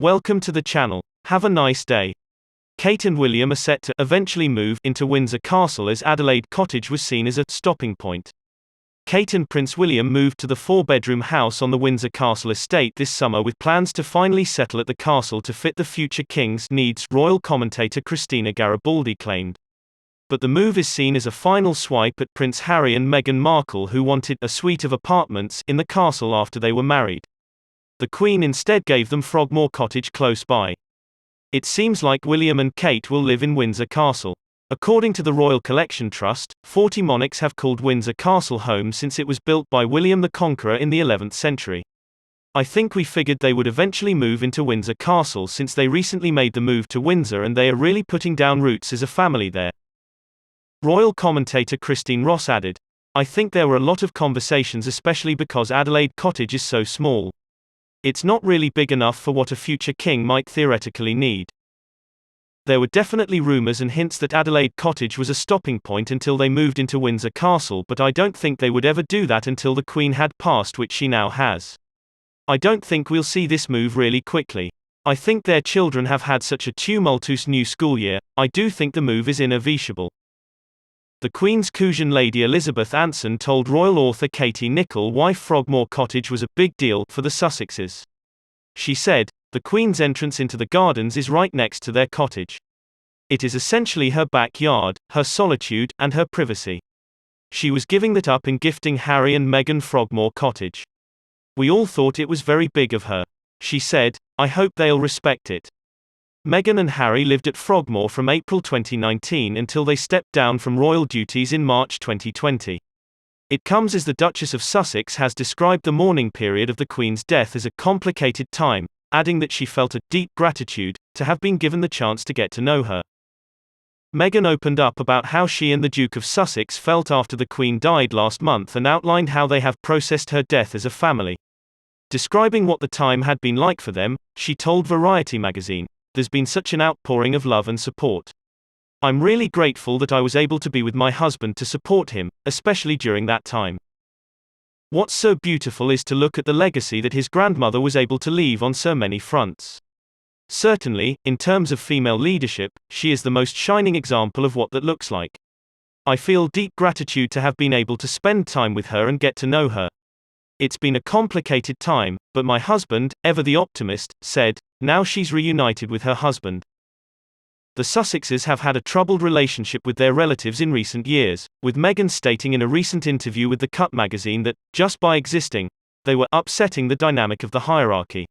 Welcome to the channel. Have a nice day. Kate and William are set to eventually move into Windsor Castle, as Adelaide Cottage was seen as a stopping point. Kate and Prince William moved to the four-bedroom house on the Windsor Castle estate this summer, with plans to finally settle at the castle to fit the future king's needs, royal commentator Christina Garibaldi claimed. But the move is seen as a final swipe at Prince Harry and Meghan Markle, who wanted a suite of apartments in the castle after they were married. The Queen instead gave them Frogmore Cottage close by. It seems like William and Kate will live in Windsor Castle. According to the Royal Collection Trust, 40 monarchs have called Windsor Castle home since it was built by William the Conqueror in the 11th century. I think we figured they would eventually move into Windsor Castle since they recently made the move to Windsor and they are really putting down roots as a family there. Royal commentator Christine Ross added, "I think there were a lot of conversations, especially because Adelaide Cottage is so small. It's not really big enough for what a future king might theoretically need. There were definitely rumors and hints that Adelaide Cottage was a stopping point until they moved into Windsor Castle, but I don't think they would ever do that until the Queen had passed, which she now has. I don't think we'll see this move really quickly. I think their children have had such a tumultuous new school year. I do think the move is inevitable." The Queen's cousin Lady Elizabeth Anson told royal author Katie Nicholl why Frogmore Cottage was a big deal for the Sussexes. She said, "The Queen's entrance into the gardens is right next to their cottage. It is essentially her backyard, her solitude, and her privacy. She was giving that up in gifting Harry and Meghan Frogmore Cottage. We all thought it was very big of her. She said, I hope they'll respect it." Meghan and Harry lived at Frogmore from April 2019 until they stepped down from royal duties in March 2020. It comes as the Duchess of Sussex has described the mourning period of the Queen's death as a complicated time, adding that she felt a deep gratitude to have been given the chance to get to know her. Meghan opened up about how she and the Duke of Sussex felt after the Queen died last month and outlined how they have processed her death as a family. Describing what the time had been like for them, she told Variety magazine, "There's been such an outpouring of love and support. I'm really grateful that I was able to be with my husband to support him, especially during that time. What's so beautiful is to look at the legacy that his grandmother was able to leave on so many fronts. Certainly, in terms of female leadership, she is the most shining example of what that looks like. I feel deep gratitude to have been able to spend time with her and get to know her. It's been a complicated time, but my husband, ever the optimist, said, now she's reunited with her husband." The Sussexes have had a troubled relationship with their relatives in recent years, with Meghan stating in a recent interview with The Cut magazine that, just by existing, they were upsetting the dynamic of the hierarchy.